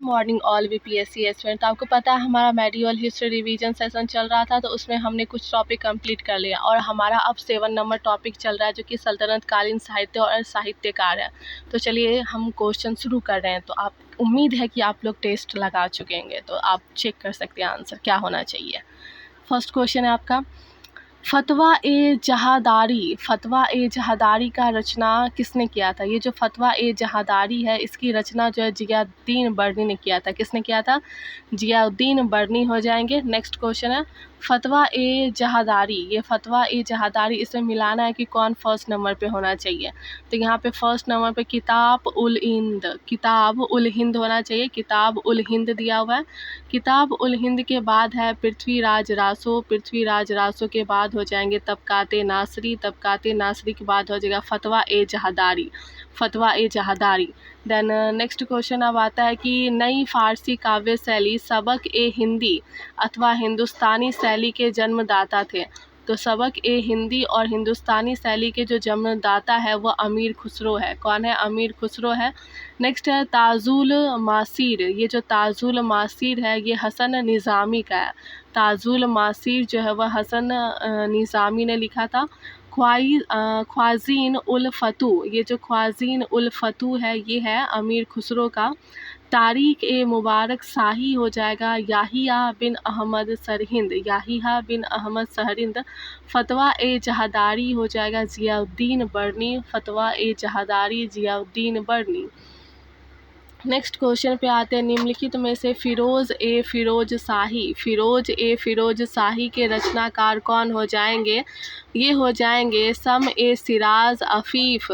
Morning all BPSC aspirant. तो आपको पता है हमारा मेडिवल हिस्ट्री रिवीजन सेशन चल रहा था, तो उसमें हमने कुछ टॉपिक कंप्लीट कर लिया और हमारा अब 7 नंबर टॉपिक चल रहा है जो कि सल्तनत कालीन साहित्य और साहित्यकार है। तो चलिए हम क्वेश्चन शुरू कर रहे हैं। तो आप उम्मीद है कि आप लोग टेस्ट लगा चुके होंगे, तो आप चेक कर सकते हैं आंसर क्या होना चाहिए। फर्स्ट क्वेश्चन है आपका, फतवा ए जहादारी का रचना किसने किया था। ये जो फतवा ए जहादारी है इसकी रचना जो है जियाउद्दीन बर्नी ने किया था। किसने किया था? जियाउद्दीन बर्नी हो जाएंगे। नेक्स्ट क्वेश्चन है, फतवा ए जहादारी, ये फतवा ए जहादारी इसमें मिलाना है कि कौन फर्स्ट नंबर पे होना चाहिए। तो यहाँ पे फर्स्ट नंबर पे किताब उल हिंद होना चाहिए। किताब उल हिंद दिया हुआ है। किताब उल हिंद के बाद है पृथ्वीराज रासो के बाद हो जाएंगे तबकाते नासरी के बाद हो जाएगा फतवा ए जहादारी। देन नेक्स्ट क्वेश्चन अब आता है कि नई फारसी काव्य शैली सबक ए हिंदी अथवा हिंदुस्तानी शैली के जन्मदाता थे। तो सबक ए हिंदी और हिंदुस्तानी शैली के जो जन्मदाता है वह अमीर खुसरो है। कौन है? अमीर खुसरो है। नेक्स्ट है ताजुल मासीर, ये जो ताजुल मासीर है ये हसन निज़ामी का है। ताजुल मासीर जो है वह हसन निज़ामी ने लिखा था। ख्वाजीन उल फतू, ये जो ख्वाजीन उल फतू है ये है अमीर खुसरो का। तारीख ए मुबारक शाही हो जाएगा याहिया बिन अहमद सरहिंद। फतवा ए जहादारी हो जाएगा जियाउद्दीन बर्नी। फतवा ए जहादारी जियाउद्दीन बर्नी। नेक्स्ट क्वेश्चन पे आते हैं, निम्नलिखित में से फिरोज ए फिरोज शाही के रचनाकार कौन हो जाएंगे? ये हो जाएंगे सम ए सिराज अफीफ।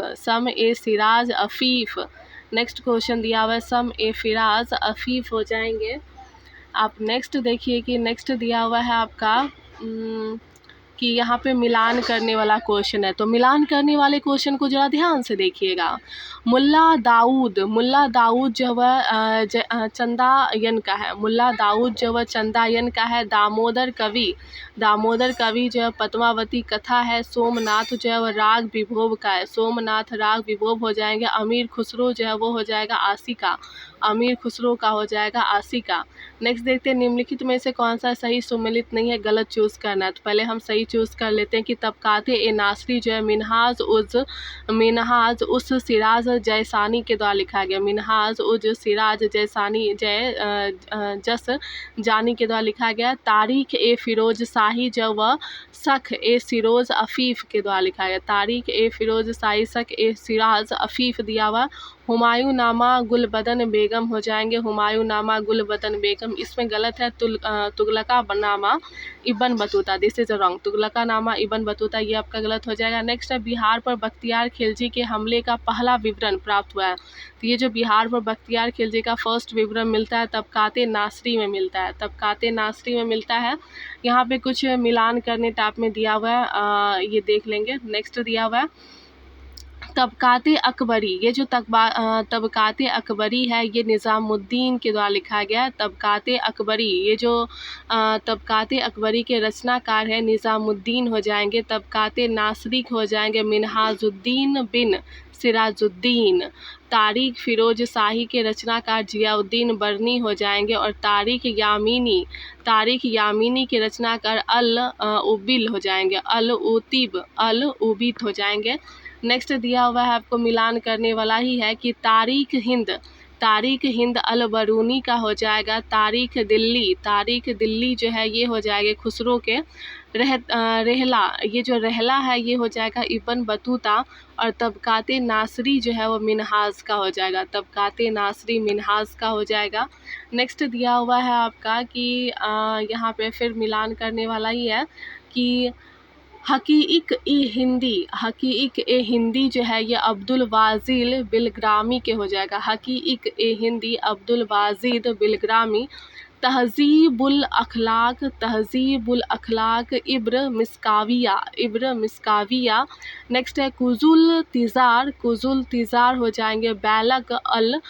नेक्स्ट क्वेश्चन दिया हुआ है सम ए फिराज अफीफ हो जाएंगे। आप नेक्स्ट देखिए कि नेक्स्ट दिया हुआ है आपका कि यहाँ पे मिलान करने वाला क्वेश्चन है। तो मिलान करने वाले क्वेश्चन को जरा ध्यान से देखिएगा। मुल्ला दाऊद जो वह चंदायन का है। मुल्ला दाऊद जो वह चंदायन का है। दामोदर कवि जो है पद्मावती कथा है। सोमनाथ जो है वह राग विभोव का है। सोमनाथ राग विभोव हो जाएंगे। अमीर खुसरो जो है वो हो जाएगा आशिका। अमीर खुसरो का हो जाएगा आशिका। नेक्स्ट देखते हैं, निम्नलिखित में से कौन सा सही सुमेलित नहीं है, गलत चूज़ करना है। तो पहले हम सही चूज़ कर लेते हैं कि तबकाते ए नासरी जो है मिनहाज उस सिराज जैसानी के द्वारा लिखा गया। मिनहाज उज सिराज जैसानी जस जानी के द्वारा लिखा गया। तारीख ए फिरोज शाही जो वह सख ए सिरोज अफीफ के द्वारा लिखा गया। तारीख ए फिरोज शाही सख ए सिराज अफीफ दिया हुआ। हुमायूं नामा गुलबदन बेगम हो जाएंगे। हुमायूं नामा गुलबदन बेगम। इसमें गलत है Tughlaq Nama Ibn Battuta, this is wrong. Tughlaq Nama Ibn Battuta ये आपका गलत हो जाएगा। नेक्स्ट है, बिहार पर बख्तियार खिलजी के हमले का पहला विवरण प्राप्त हुआ है। तो ये जो बिहार पर बख्तियार खिलजी का फर्स्ट विवरण मिलता है तबकाते नासरी में मिलता है। यहाँ पे कुछ मिलान करने टाइप में दिया हुआ है, ये देख लेंगे। नेक्स्ट दिया हुआ है तबकाते अकबरी, ये जो तबकाते अकबरी है ये निज़ामुद्दीन के द्वारा लिखा गया है। तबकाते अकबरी, ये जो तबकाते अकबरी के रचनाकार है निज़ामुद्दीन हो जाएंगे। तबकाते नासरी हो जाएंगे मिनहाजुद्दीन बिन सिराजुद्दीन। तारीख फिरोज शाही के रचनाकार जियाउद्दीन बर्नी हो जाएंगे। और तारीख यामीनी के रचनाकार अल उबिल हो जाएंगे। अल उबीत हो जाएंगे। नेक्स्ट दिया हुआ है आपको मिलान करने वाला ही है कि तारीख हिंद अल बरूनी का हो जाएगा। तारीख दिल्ली जो है ये हो जाएगा खुसरो के। रहला, ये जो रहला है ये हो जाएगा इब्न बतूता। और तबकाते नासरी जो है वो मिनहाज का हो जाएगा। तबकाते नासरी मिनहाज का हो जाएगा। नेक्स्ट दिया हुआ है आपका कि यहाँ पे फिर मिलान करने वाला ही है कि हकीक ए हिंदी जो है ये अब्दुल वाजिल बिलग्रामी के हो जाएगा। हकीक ए हिंदी अब्दुल वाजिद बिलग्रामी। तहज़ीबुल अखलाक इब्र मिस्काविया। नेक्स्ट है कुजुल तिज़ार हो जाएंगे बैलक अल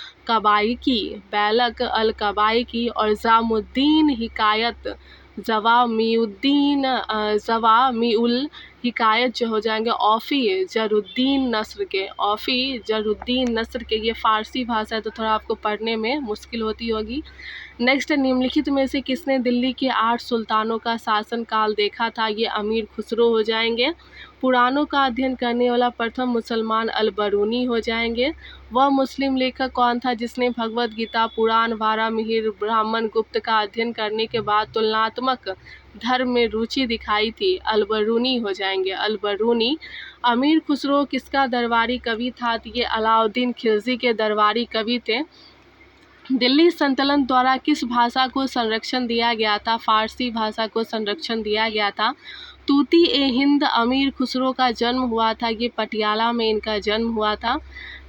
कबाइकी। और ज़ामुद्दीन हिकायत जवामिउल हिकायत जो हो जाएंगे औफ़ी ज़रुद्दीन नस्र के, औफ़ी ज़रुद्दीन नस्र के। ये फ़ारसी भाषा है तो थोड़ा आपको पढ़ने में मुश्किल होती होगी। नेक्स्ट, निम्नलिखित में से किसने दिल्ली के 8 सुल्तानों का शासनकाल देखा था? ये अमीर खुसरो हो जाएंगे। पुराणों का अध्ययन करने वाला प्रथम मुसलमान अल-बरूनी हो जाएंगे। वह मुस्लिम लेखक कौन था जिसने भगवद गीता, पुराण, वारामिहिर, ब्राह्मण गुप्त का अध्ययन करने के बाद तुलनात्मक धर्म में रुचि दिखाई थी? अल-बरूनी हो जाएंगे, अल-बरूनी। अमीर खुसरो किसका दरबारी कवि था? तो ये अलाउद्दीन खिलजी के दरबारी कवि थे। दिल्ली सल्तनत द्वारा किस भाषा को संरक्षण दिया गया था? फ़ारसी भाषा को संरक्षण दिया गया था। तूती ए हिंद अमीर खुसरो का जन्म हुआ था, ये पटियाला में इनका जन्म हुआ था।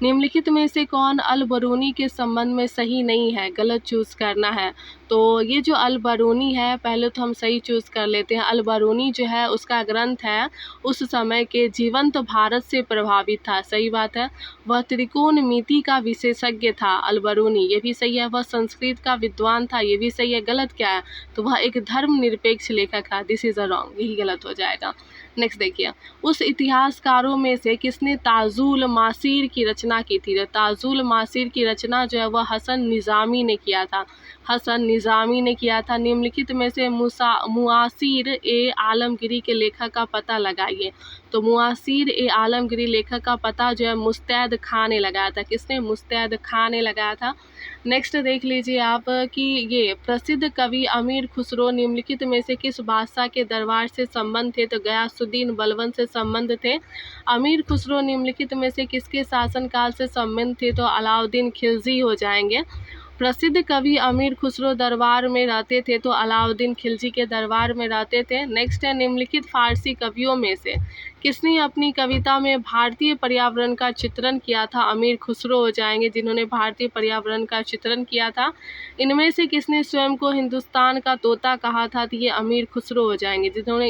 निम्नलिखित में से कौन अल-बरूनी के संबंध में सही नहीं है? गलत चूज़ करना है। तो ये जो अल-बरूनी है, पहले तो हम सही चूज़ कर लेते हैं। अल-बरूनी जो है उसका ग्रंथ है उस समय के जीवंत भारत से प्रभावित था, सही बात है। वह त्रिकोणमिति का विशेषज्ञ था अल-बरूनी, ये भी सही है। वह संस्कृत का विद्वान था, ये भी सही है। गलत क्या है? तो वह एक धर्मनिरपेक्ष लेखक था, दिस इज़ अ रॉन्ग, यही गलत हो जाएगा। नेक्स्ट देखिए, उस इतिहासकारों में से किसने ताजुल मासीर की रचना की थी? ताजुल मासीर की रचना जो है वह हसन निज़ामी ने किया था, हसन निज़ामी ने किया था। निम्नलिखित में से मुआसिर ए आलमगीरी के लेखक का पता लगाइए। तो मुआसिर ए आलमगीरी लेखक का पता जो है मुस्तैद खां ने लगाया था। किसने? मुस्तैद खां ने लगाया था। नेक्स्ट देख लीजिए आप कि ये प्रसिद्ध कवि अमीर खुसरो निम्नलिखित में से किस बादशाह के दरबार से संबंध थे? तो गयासुद्दीन बलबन से संबंध थे। अमीर खुसरो निम्नलिखित में से किसके शासनकाल से संबंध थे? तो अलाउद्दीन खिलजी हो जाएंगे। प्रसिद्ध कवि अमीर खुसरो दरबार में रहते थे, तो अलाउद्दीन खिलजी के दरबार में रहते थे। नेक्स्ट है, निम्नलिखित फारसी कवियों में से किसने अपनी कविता में भारतीय पर्यावरण का चित्रण किया था? अमीर खुसरो हो जाएंगे जिन्होंने भारतीय पर्यावरण का चित्रण किया था। इनमें से किसने स्वयं को हिंदुस्तान का तोता कहा था? तो ये अमीर खुसरो हो जाएंगे जिन्होंने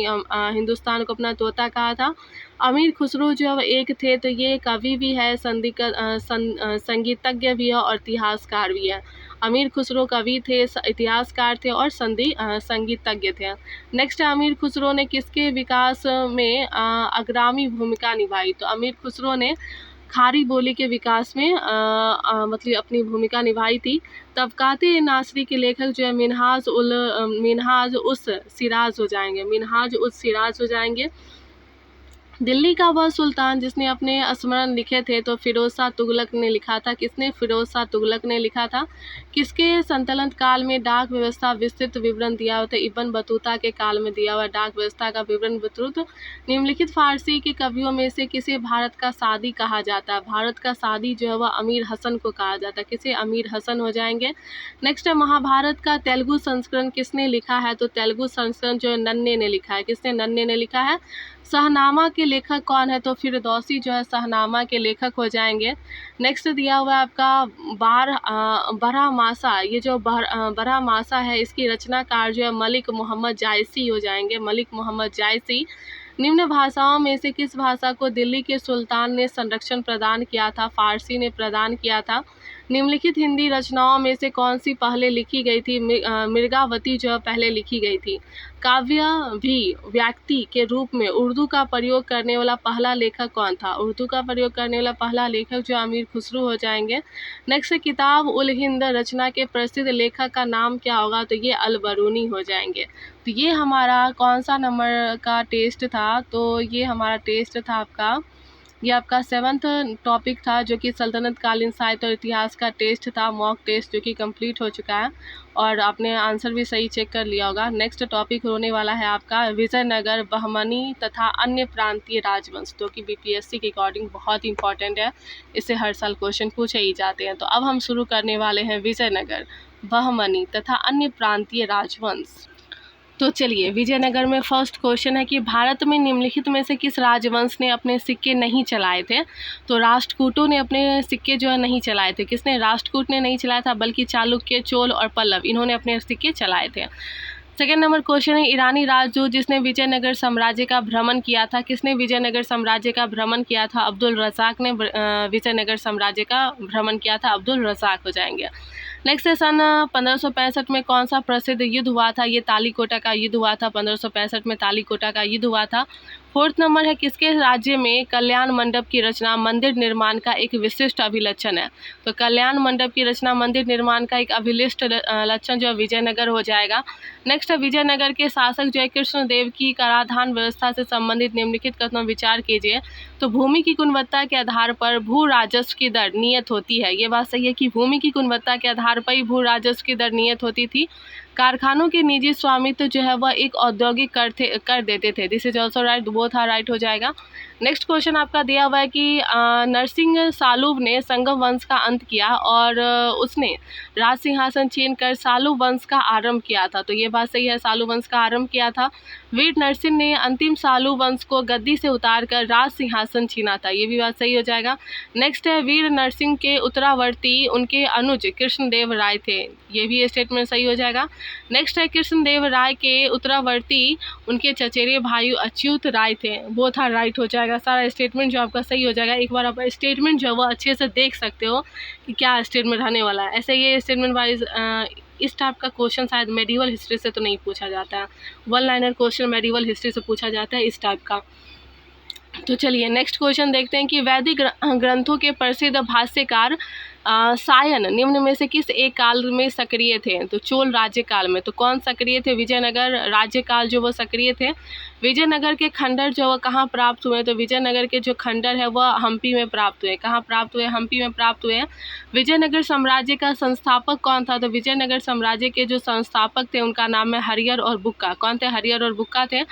हिंदुस्तान को अपना तोता कहा था। अमीर खुसरो जो एक थे, तो ये कवि भी है, संगीतज्ञ भी है और इतिहासकार भी है। अमीर खुसरो कवि थे, इतिहासकार थे और संगीतज्ञ थे। नेक्स्ट, अमीर खुसरो ने किसके विकास में अग्रणी भूमिका निभाई? तो अमीर खुसरो ने खारी बोली के विकास में मतलब अपनी भूमिका निभाई थी। तबकाते नासरी के लेखक जो है मिन्हाज उस सिराज हो जाएंगे, मिन्हाज उस सिराज हो जाएंगे। दिल्ली का वह सुल्तान जिसने अपने स्मरण लिखे थे, तो फिरोज शाह तुगलक ने लिखा था। किसने? फिरोज शाह तुगलक ने लिखा था। किसके सल्तनत काल में डाक व्यवस्था विस्तृत विवरण दिया हुआ था? इब्न बतूता के काल में दिया हुआ डाक व्यवस्था का विवरण विस्तृत। निम्नलिखित फारसी के कवियों में से किसे भारत का सादी कहा जाता है? भारत का सादी जो है वह अमीर हसन को कहा जाता है। किसे? अमीर हसन हो जाएंगे। नेक्स्ट है, महाभारत का तेलुगु संस्करण किसने लिखा है? तो तेलुगु संस्करण जो है नन्ने ने लिखा है। किसने? नन्ने ने लिखा है। शहनामा के लेखक कौन है? तो फिरदौसी जो है शहनामा के लेखक हो जाएंगे। नेक्स्ट दिया हुआ है आपका बरहमासा, ये जो बरहमासा है इसकी रचनाकार जो है मलिक मोहम्मद जायसी हो जाएंगे, मलिक मोहम्मद जायसी। निम्न भाषाओं में से किस भाषा को दिल्ली के सुल्तान ने संरक्षण प्रदान किया था? फारसी ने प्रदान किया था। निम्नलिखित हिंदी रचनाओं में से कौन सी पहले लिखी गई थी? मृगावती जो पहले लिखी गई थी। काव्य भी व्यक्ति के रूप में उर्दू का प्रयोग करने वाला पहला लेखक कौन था? उर्दू का प्रयोग करने वाला पहला लेखक जो अमीर खुसरो हो जाएंगे। नेक्स्ट, किताब उल हिंद रचना के प्रसिद्ध लेखक का नाम क्या होगा? तो ये अल-बरूनी हो जाएंगे। तो ये हमारा कौन सा नंबर का टेस्ट था? तो ये हमारा टेस्ट था आपका, ये आपका 7th टॉपिक था जो कि सल्तनत कालीन साहित्य और इतिहास का टेस्ट था, मॉक टेस्ट जो कि कंप्लीट हो चुका है और आपने आंसर भी सही चेक कर लिया होगा। नेक्स्ट टॉपिक होने वाला है आपका विजयनगर, बहमनी तथा अन्य प्रांतीय राजवंश, जो कि बीपीएससी के अकॉर्डिंग बहुत इंपॉर्टेंट है, इससे हर साल क्वेश्चन पूछे ही जाते हैं। तो अब हम शुरू करने वाले हैं विजयनगर, बहमनी तथा अन्य प्रांतीय राजवंश। तो चलिए, विजयनगर में फर्स्ट क्वेश्चन है कि भारत में निम्नलिखित में से किस राजवंश ने अपने सिक्के नहीं चलाए थे? तो राष्ट्रकूटों ने अपने सिक्के जो है नहीं चलाए थे। किसने? राष्ट्रकूट ने नहीं चलाया था, बल्कि चालुक्य, चोल और पल्लव इन्होंने अपने सिक्के चलाए थे। सेकेंड नंबर क्वेश्चन है, ईरानी राजदूत जिसने विजयनगर साम्राज्य का भ्रमण किया था। किसने विजयनगर साम्राज्य का भ्रमण किया था? अब्दुल रज़ाक ने विजयनगर साम्राज्य का भ्रमण किया था, अब्दुल रज़ाक हो जाएंगे। नेक्स्ट है सन 1565 में कौन सा प्रसिद्ध युद्ध हुआ था? ये तालीकोटा का युद्ध हुआ था। 1565 में तालीकोटा का युद्ध हुआ था। फोर्थ नंबर है किसके राज्य में कल्याण मंडप की रचना मंदिर निर्माण का एक विशिष्ट अभिलक्षण है? तो कल्याण मंडप की रचना मंदिर निर्माण का एक अभिलिष्ट लक्षण जो है विजयनगर हो जाएगा। नेक्स्ट है विजयनगर के शासक जो है कृष्णदेव की कराधान व्यवस्था से संबंधित निम्नलिखित कथनों विचार कीजिए। तो भूमि की गुणवत्ता के आधार पर भू राजस्व की दर नियत होती है। ये बात सही है कि भूमि की गुणवत्ता के आधार पर ही भू राजस्व की दर नियत होती थी। कारखानों के निजी स्वामित्व जो है वह एक औद्योगिक कर देते थे। This is also right, both are right हो जाएगा। नेक्स्ट क्वेश्चन आपका दिया हुआ है कि नरसिंह सालुब ने संगम वंश का अंत किया और उसने राज सिंहासन छीन कर सालुब वंश का आरंभ किया था। तो ये बात सही है, सालुब वंश का आरंभ किया था। वीर नरसिंह ने अंतिम सालुब वंश को गद्दी से उतार कर राज सिंहासन छीना था। ये भी बात सही हो जाएगा। नेक्स्ट है वीर नरसिंह के उत्तरावर्ती उनके अनुज कृष्णदेव राय थे। ये भी स्टेटमेंट सही हो जाएगा। नेक्स्ट है कृष्णदेव राय के उत्तरावर्ती उनके चचेरे भाई अच्युत राय थे। बोथ आर राइट हो जाएगा। सारा स्टेटमेंट जो आपका सही हो जाएगा। एक बार आप स्टेटमेंट जो है वो अच्छे से देख सकते हो कि क्या स्टेटमेंट रहने वाला है। ऐसे ये स्टेटमेंट वाइज इस टाइप का क्वेश्चन शायद मेडिवल हिस्ट्री से तो नहीं पूछा जाता है। One liner question medieval history से पूछा जाता है इस टाइप का। तो चलिए नेक्स्ट क्वेश्चन देखते हैं कि वैदिक ग्रंथों के प्रसिद्ध भाष्यकार सायन निम्न में से किस एक काल में सक्रिय थे? तो चोल राज्य काल में। तो कौन सक्रिय थे? विजयनगर राज्य काल जो वो सक्रिय थे। विजयनगर के खंडर जो वह कहाँ प्राप्त हुए? तो विजयनगर के जो खंडर है वह हम्पी में प्राप्त हुए। कहाँ प्राप्त हुए? हम्पी में प्राप्त हुए। विजयनगर साम्राज्य का संस्थापक कौन था? तो विजयनगर साम्राज्य के जो संस्थापक थे उनका नाम है हरिहर और बुक्का। कौन थे? हरिहर और बुक्का थे।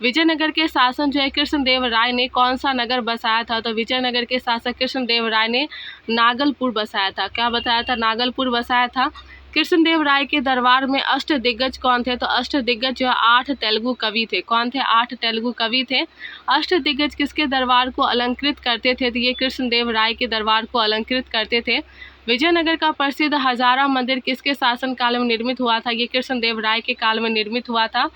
विजयनगर के शासन जो है कृष्णदेव राय ने कौन सा नगर बसाया था? तो विजयनगर के शासक कृष्णदेव राय ने नागलपुर बसाया था। क्या बताया था? नागलपुर बसाया था। कृष्णदेव राय के दरबार में अष्ट दिग्गज कौन थे? तो अष्ट दिग्गज जो 8 तेलुगु कवि थे। कौन थे? 8 तेलुगु कवि थे। अष्ट दिग्गज किसके दरबार को अलंकृत करते थे? तो ये कृष्णदेव राय के दरबार को अलंकृत करते थे। विजयनगर का प्रसिद्ध हजारा मंदिर किसके शासन काल में निर्मित हुआ था? ये कृष्णदेव राय के काल में निर्मित हुआ था।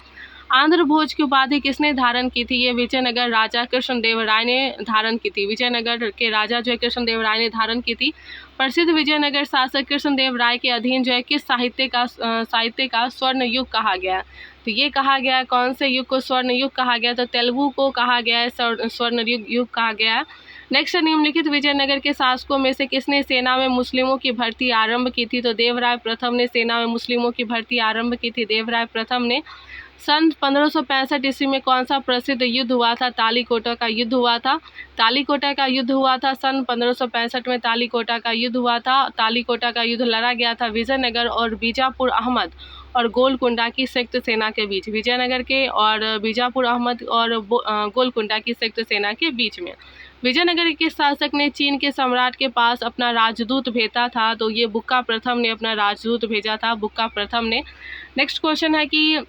आंध्र भोज की उपाधि किसने धारण की थी? ये विजयनगर राजा कृष्णदेव राय ने धारण की थी। विजयनगर के राजा जो है कृष्णदेव राय ने धारण की थी। प्रसिद्ध विजयनगर शासक कृष्णदेव राय के अधीन जो है किस साहित्य का स्वर्ण युग कहा गया? तो ये कहा गया कौन से युग को स्वर्ण युग कहा गया? तो तेलुगु को कहा गया है स्वर्ण युग कहा गया है। नेक्स्ट निम्नलिखित विजयनगर के शासकों में से किसने सेना में मुस्लिमों की भर्ती आरंभ की थी? तो देवराय प्रथम ने सेना में मुस्लिमों की भर्ती आरंभ की थी। देवराय प्रथम ने। सन 1565 ईस्वी में कौन सा प्रसिद्ध युद्ध हुआ था? तालीकोटा का युद्ध हुआ था। तालीकोटा का युद्ध हुआ था सन 1565 में। तालीकोटा का युद्ध हुआ था। तालीकोटा का युद्ध लड़ा गया था विजयनगर और बीजापुर अहमद और गोलकुंडा की संयुक्त सेना के बीच। विजयनगर के और बीजापुर अहमद और गोलकुंडा की संयुक्त सेना के बीच में। विजयनगर के शासक ने चीन के सम्राट के पास अपना राजदूत भेजा था। तो ये बुक्का प्रथम ने अपना राजदूत भेजा था। बुक्का प्रथम ने। नेक्स्ट क्वेश्चन है कि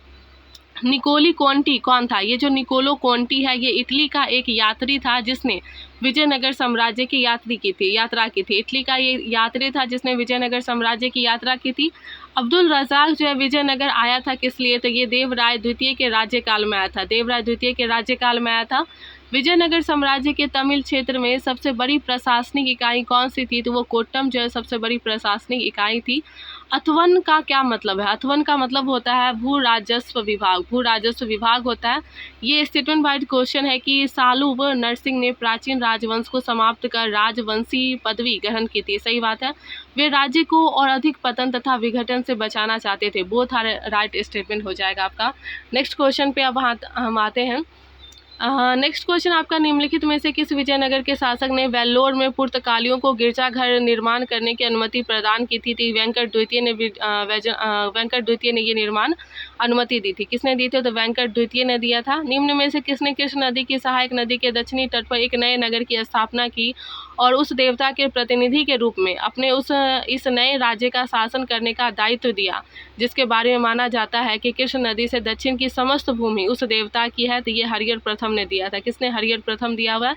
निकोली कोंटी कौन था? ये जो निकोलो कोंटी है ये इटली का एक यात्री था जिसने विजयनगर साम्राज्य की यात्रा की थी। इटली का ये यात्री था जिसने विजयनगर साम्राज्य की यात्रा की थी। अब्दुल रज़ाक जो है विजयनगर आया था किस लिए? तो ये देवराय द्वितीय के राज्यकाल में आया था। देवराय द्वितीय के राज्यकाल में आया था। विजयनगर साम्राज्य के तमिल क्षेत्र में सबसे बड़ी प्रशासनिक इकाई कौन सी थी? तो वो कोट्टम जो है सबसे बड़ी प्रशासनिक इकाई थी। अथवन का क्या मतलब है? अथवन का मतलब होता है भू राजस्व विभाग। भू राजस्व विभाग होता है। ये स्टेटमेंट वाइज क्वेश्चन है कि सालुब नरसिंह ने प्राचीन राजवंश को समाप्त कर राजवंशी पदवी ग्रहण की थी। सही बात है। वे राज्य को और अधिक पतन तथा विघटन से बचाना चाहते थे। बोथ आर राइट स्टेटमेंट हो जाएगा आपका। नेक्स्ट क्वेश्चन पे अब हम आते हैं। नेक्स्ट क्वेश्चन आपका निम्नलिखित में से किस विजयनगर के शासक ने वेल्लोर में पुर्तगालियों को गिरजाघर निर्माण करने की अनुमति प्रदान की थी? वेंकट द्वितीय ने ये निर्माण अनुमति दी थी। किसने दी थी? तो वेंकट द्वितीय ने दिया था। निम्न में से किसने कृष्ण नदी की सहायक नदी के दक्षिणी तट पर एक नए नगर की स्थापना की और उस देवता के प्रतिनिधि के रूप में अपने इस नए राज्य का शासन करने का दायित्व दिया, जिसके बारे में माना जाता है कि कृष्ण नदी से दक्षिण की समस्त भूमि उस देवता की है? तो ये हरिहर प्रथम ने दिया था। किसने? हरिहर प्रथम दिया हुआ है।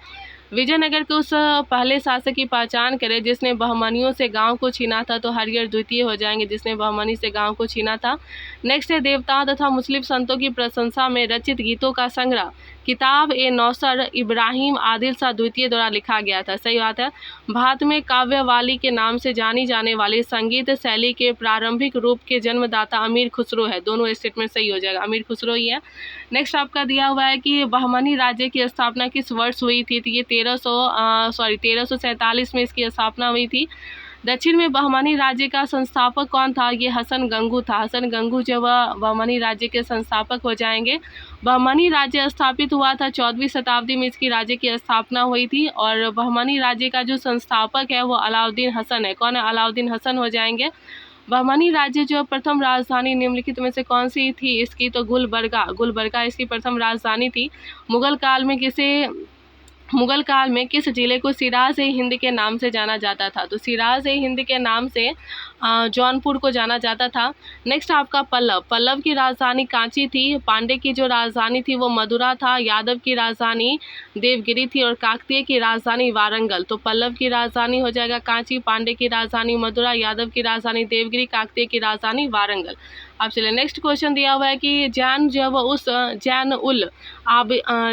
विजयनगर के उस पहले शासक की पहचान करें जिसने बहमनियों से गांव को छीना था? तो हरिहर द्वितीय हो जाएंगे जिसने बहमनी से गांव को छीना था। नेक्स्ट है देवताओं तथा मुस्लिम संतों की प्रशंसा में रचित गीतों का संग्रह किताब ए नौसर इब्राहिम आदिल शाह द्वितीय द्वारा लिखा गया था। सही बात है। भारत में काव्यवाली के नाम से जानी जाने वाली संगीत शैली के प्रारंभिक रूप के जन्मदाता अमीर खुसरो है। दोनों स्टेटमेंट सही हो जाएगा, अमीर खुसरो ही है। नेक्स्ट आपका दिया हुआ है कि बहमनी राज्य की स्थापना किस वर्ष हुई थी। तो ये 1347 में इसकी स्थापना हुई थी। दक्षिण में बहमनी राज्य का संस्थापक कौन था। ये हसन गंगू था। हसन गंगू जो वह बहमनी राज्य के संस्थापक हो जाएंगे। बहमनी राज्य स्थापित हुआ था 14वीं शताब्दी में इसकी राज्य की स्थापना हुई थी। और बहमनी राज्य का जो संस्थापक है वो अलाउद्दीन हसन है। कौन है। अलाउद्दीन हसन हो जाएंगे। बहमनी राज्य जो प्रथम राजधानी निम्नलिखित में से कौन सी थी इसकी। तो गुलबर्गा इसकी प्रथम राजधानी थी। मुगल काल में किस जिले को सिराज ए हिंद के नाम से जाना जाता था। तो सिराज ए हिंद के नाम से जौनपुर को जाना जाता था। नेक्स्ट आपका पल्लव की राजधानी कांची थी। पांडे की जो राजधानी थी वो मदुरा था। यादव की राजधानी देवगिरी थी और काकतीय की राजधानी वारंगल। तो पल्लव की राजधानी हो जाएगा कांची, पांडे की राजधानी मदुरा, यादव की राजधानी देवगिरी, काकतीय की राजधानी वारंगल। अब चलिए नेक्स्ट क्वेश्चन दिया हुआ है कि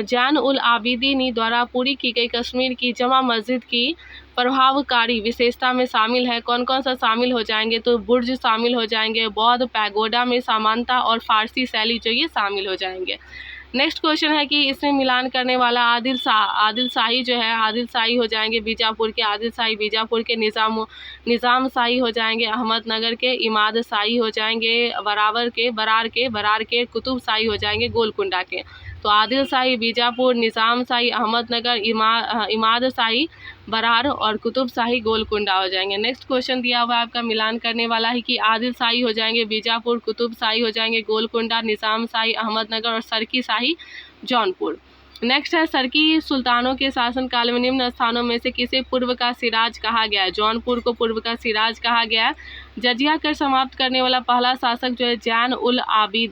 जैन उल आबिदीनी द्वारा पूरी की गई कश्मीर की जमा मस्जिद की प्रभावकारी विशेषता में शामिल है। कौन कौन सा शामिल हो जाएंगे। तो बुर्ज शामिल हो जाएंगे, बौद्ध पैगोडा में समानता और फारसी शैली जो ये शामिल हो जाएंगे। नेक्स्ट क्वेश्चन है कि इसमें मिलान करने वाला आदिल शाही जो है, आदिल शाही हो जाएंगे बीजापुर के, आदिल शाही बीजापुर के, निज़ाम शाही हो जाएंगे अहमदनगर के, इमाद शाही हो जाएंगे बरार के, कुतुब शाही हो जाएंगे गोलकुंडा के। तो आदिल शाही बीजापुर, निज़ाम शाही अहमदनगर, इमाद शाही बरार और कुतुब शाही गोलकुंडा हो जाएंगे। नेक्स्ट क्वेश्चन दिया हुआ है आपका मिलान करने वाला है कि आदिल शाही हो जाएंगे बीजापुर, कुतुब शाही हो जाएंगे गोलकुंडा, निज़ाम शाही अहमदनगर और सरकी शाही जौनपुर। नेक्स्ट है सरकी सुल्तानों के शासनकाल में निम्न स्थानों में से किसे पूर्व का सिराज कहा गया है। जौनपुर को पूर्व का सिराज कहा गया है। जजिया कर समाप्त करने वाला पहला शासक जो है जैन उल आबादीन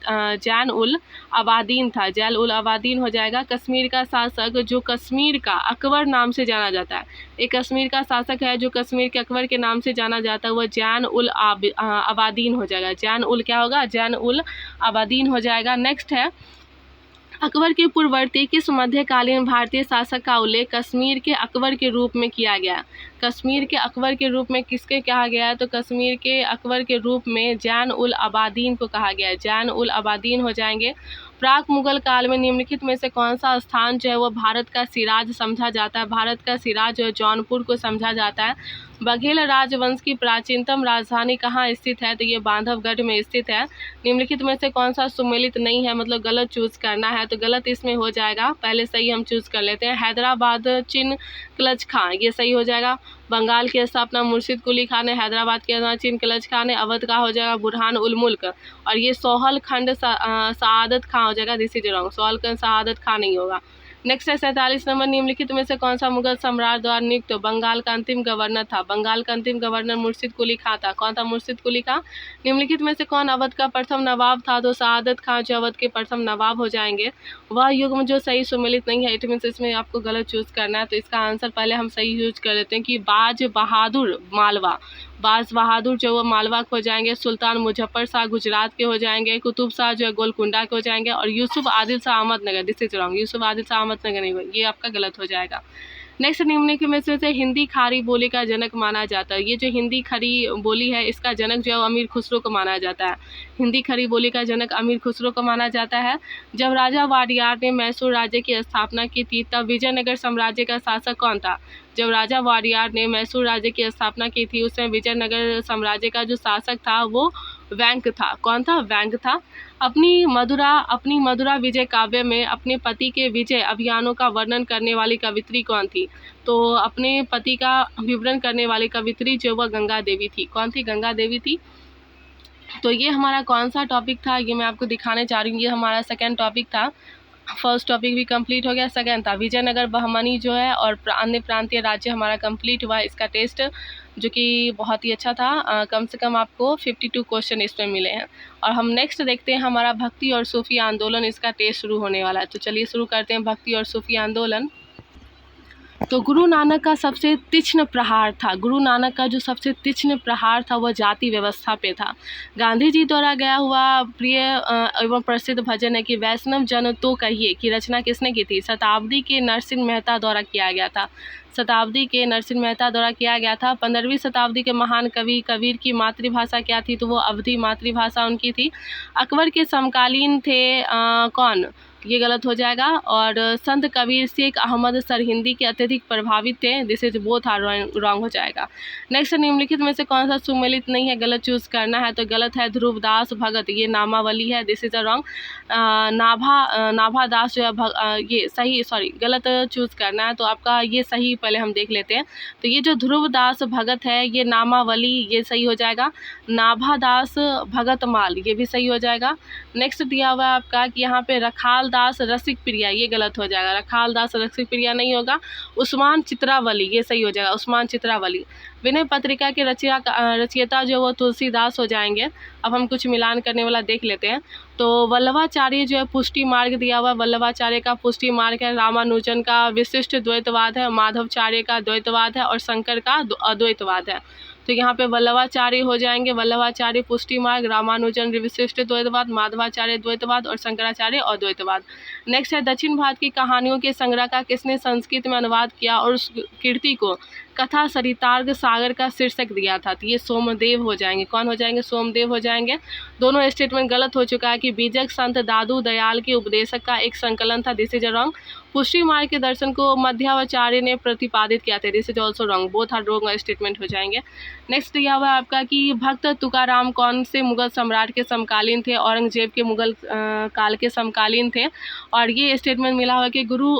था। जैन उल आबादीन हो जाएगा। कश्मीर का शासक जो कश्मीर का अकबर नाम से जाना जाता है, एक कश्मीर का शासक है जो कश्मीर के अकबर के नाम से जाना जाता है, वह जैन उल आबादीन हो जाएगा। जैन उल क्या होगा, जैन उल आबादीन हो जाएगा। नेक्स्ट है अकबर के पूर्ववर्ती किस मध्यकालीन भारतीय शासक का उल्लेख कश्मीर के अकबर के रूप में किया गया। कश्मीर के अकबर के रूप में किसके कहा गया है। तो कश्मीर के अकबर के रूप में जैन उल आबादीन को कहा गया है। जैन उल आबादीन हो जाएंगे। प्राक मुगल काल में निम्नलिखित में से कौन सा स्थान जो है वो भारत का सिराज समझा जाता है। भारत का सिराज जो है जौनपुर को समझा जाता है। बघेल राजवंश की प्राचीनतम राजधानी कहाँ स्थित है। तो ये बांधवगढ़ में स्थित है। निम्नलिखित में से कौन सा सुमेलित नहीं है, मतलब गलत चूज करना है। तो गलत इसमें हो जाएगा, पहले सही हम चूज कर लेते हैं। हैदराबाद चिन कलज खां, ये सही हो जाएगा। बंगाल की स्थापना मुर्शिद कुली खान ने, हैदराबाद के चिन कलज खां ने, अवध का हो जाएगा बुरहान उल मुल्क, और ये सोहल खंड सआदत खां हो जाएगा। दिस इज रॉन्ग, सोहल खंड सआदत खां नहीं होगा। नेक्स्ट है 47 नंबर, निम्नलिखित में से कौन सा मुगल सम्राट द्वारा नियुक्त बंगाल का अंतिम गवर्नर था। बंगाल का अंतिम गवर्नर मुर्शिद कुली खां था। कौन था, मुर्शिद कुली खां। निम्नलिखित में से कौन अवध का प्रथम नवाब था। तो सआदत खां जो अवध के प्रथम नवाब हो जाएंगे। वह युग में जो सही सुमेलित नहीं है, इट मीन्स इसमें आपको गलत चूज करना है। तो इसका आंसर पहले हम सही यूज कर लेते हैं कि बाज बहादुर मालवा, बाज बहादुर जो वो मालवा के हो जाएंगे। सुल्तान मुजफ्फर शाह गुजरात के हो जाएंगे। कुतुब शाह जो है गोलकुंडा के हो जाएंगे। और Yusuf Adil Shah Ahmednagar, this is wrong, Yusuf Adil Shah Ahmednagar नहीं, ये आपका गलत हो जाएगा। नेक्स्ट निम्नलिखित में से हिंदी खारी बोली का जनक माना जाता है। ये जो हिंदी खरी बोली है इसका जनक जो है अमीर खुसरो को माना जाता है। हिंदी खरी बोली का जनक अमीर खुसरो को माना जाता है। जब राजा वाडियार ने मैसूर राज्य की स्थापना की थी तब विजयनगर साम्राज्य का शासक कौन था। जब राजा वाडियार ने मैसूर राज्य की स्थापना की थी उस समय विजयनगर साम्राज्य का जो शासक था वो वैंक था। कौन था, वैंक था। अपनी मधुरा विजय काव्य में अपने पति के विजय अभियानों का वर्णन करने वाली कवित्री कौन थी। तो अपने पति का विवरण करने वाली कवित्री जो वह गंगा देवी थी। कौन थी, गंगा देवी थी। तो ये हमारा कौन सा टॉपिक था, ये मैं आपको दिखाने चाह रही हूँ। ये हमारा सेकेंड टॉपिक था। फर्स्ट टॉपिक भी कंप्लीट हो गया, सेकेंड था विजयनगर बहमनी जो है और अन्य प्रांतीय राज्य हमारा कंप्लीट हुआ। इसका टेस्ट जो कि बहुत ही अच्छा था, कम से कम आपको 52 क्वेश्चन इसमें मिले हैं। और हम नेक्स्ट देखते हैं हमारा भक्ति और सूफी आंदोलन, इसका टेस्ट शुरू होने वाला है। तो चलिए शुरू करते हैं भक्ति और सूफी आंदोलन। तो गुरु नानक का सबसे तीक्ष्ण प्रहार था, गुरु नानक का जो सबसे तीक्ष्ण प्रहार था वह जाति व्यवस्था पे था। गांधी जी द्वारा गया हुआ प्रिय एवं प्रसिद्ध भजन है कि वैष्णव जन तो कहिए, की रचना किसने की थी? शताब्दी के नरसिंह मेहता द्वारा किया गया था। शताब्दी के नरसिंह मेहता द्वारा किया गया था। 15वीं शताब्दी के महान कवि कबीर की मातृभाषा क्या थी? तो वो अवधी मातृभाषा उनकी थी। अकबर के समकालीन थे कौन? ये गलत हो जाएगा। और संत कबीर शेख अहमद सरहिंदी के अत्यधिक प्रभावित थे। This is both are wrong हो जाएगा। नेक्स्ट, निम्नलिखित में से कौन सा सुमेलित नहीं है? गलत चूज करना है। तो गलत है ध्रुवदास भगत, ये नामावली है। This is a wrong. Nabha Das जो है ये सही, सॉरी गलत चूज करना है। तो आपका ये सही पहले हम देख लेते हैं। तो ये जो ध्रुवदास भगत है ये नामावली, ये सही हो जाएगा। नाभा दास भगत माल, ये भी सही हो जाएगा। नेक्स्ट दिया हुआ है आपका कि यहाँ पे रखाल दास रसिक प्रिया, ये गलत हो जाएगा। रखाल दास रसिक प्रिया नहीं होगा। उस्मान चित्रावली, ये सही हो जाएगा। उस्मान चित्रावली। विनय पत्रिका के रचयिता जो वो तुलसीदास हो जाएंगे। अब हम कुछ मिलान करने वाला देख लेते हैं। तो वल्लभाचार्य जो है पुष्टि मार्ग दिया हुआ, वल्लभाचार्य का पुष्टि मार्ग है। रामानुजन का विशिष्ट द्वैतवाद है। माधवाचार्य का द्वैतवाद है। और शंकर का अद्वैतवाद है। तो यहाँ पे वल्लभाचार्य हो जाएंगे। वल्लभाचार्य पुष्टि मार्ग, रामानुजन विशिष्ट द्वैतवाद, माधवाचार्य द्वैतवाद और शंकराचार्य अद्वैतवाद। नेक्स्ट है दक्षिण भारत की कहानियों के संग्रह का किसने संस्कृत में अनुवाद किया और उस कृति को कथा सरितार्ग सागर का शीर्षक दिया था? तो ये सोमदेव हो जाएंगे। कौन हो जाएंगे? सोमदेव हो जाएंगे। दोनों स्टेटमेंट गलत हो चुका है कि बीजक संत दादू दयाल के उपदेशक का एक संकलन था। This is wrong. पुष्टि मार्ग के दर्शन को मध्वाचार्य ने प्रतिपादित किया था। This is also wrong. Both are wrong statement हो जाएंगे। नेक्स्ट दिया हुआ है आपका कि भक्त तुकाराम कौन से मुगल सम्राट के समकालीन थे? औरंगजेब के मुगल काल के समकालीन थे। और ये स्टेटमेंट मिला हुआ कि गुरु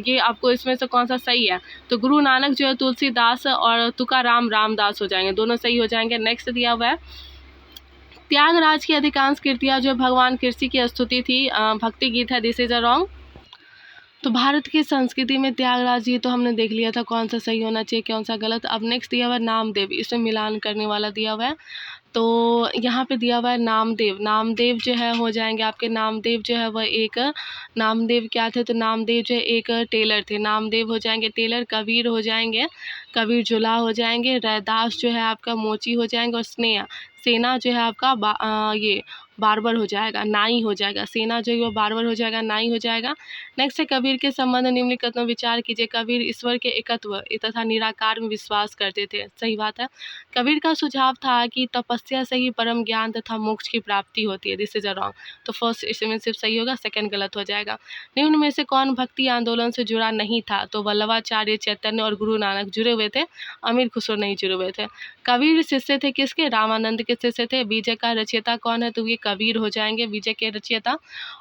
ये आपको इसमें से कौन सा सही है? तो गुरु नानक जो है तुलसीदास और तुकाराम रामदास हो जाएंगे। दोनों सही हो जाएंगे। नेक्स्ट दिया हुआ है त्यागराज की अधिकांश कृतियाँ जो भगवान कृषि की स्तुति थी, भक्ति गीत है। This is a wrong. तो भारत की संस्कृति में त्यागराज जी तो हमने देख लिया था कौन सा सही होना चाहिए, कौन सा गलत। अब नेक्स्ट दिया हुआ है नामदेव, इसमें मिलान करने वाला दिया हुआ है। तो यहाँ पे दिया हुआ है नामदेव। नामदेव जो है हो जाएंगे आपके, नामदेव जो है वह एक, नामदेव क्या थे? तो नामदेव जो है एक टेलर थे। नामदेव हो जाएंगे टेलर। कबीर हो जाएंगे, कबीर जुला हो जाएंगे। रैदास जो है आपका मोची हो जाएंगे। और सेना जो है आपका ये बारबर हो जाएगा, नाई हो जाएगा। सेना जो है वो बारबर हो जाएगा, नाई हो जाएगा। नेक्स्ट है कबीर के संबंध निम्नलिखित में विचार कीजिए। कबीर ईश्वर के एकत्व तथा निराकार में विश्वास करते थे। सही बात है। कबीर का सुझाव था कि तपस्या से ही परम ज्ञान तथा मोक्ष की प्राप्ति होती है। This is a wrong. तो फर्स्ट इसमें सिर्फ सही होगा, सेकंड गलत हो जाएगा। निम्न में से कौन भक्ति आंदोलन से जुड़ा नहीं था? तो वल्लभाचार्य, चैतन्य और गुरु नानक जुड़े हुए थे। अमीर खुसरो नहीं जुड़े हुए थे। कबीर शिष्य थे किसके? रामानंद के शिष्य थे। बीजक का रचयिता कौन है? तो ये कबीर हो जाएंगे, बीजक के रचयिता।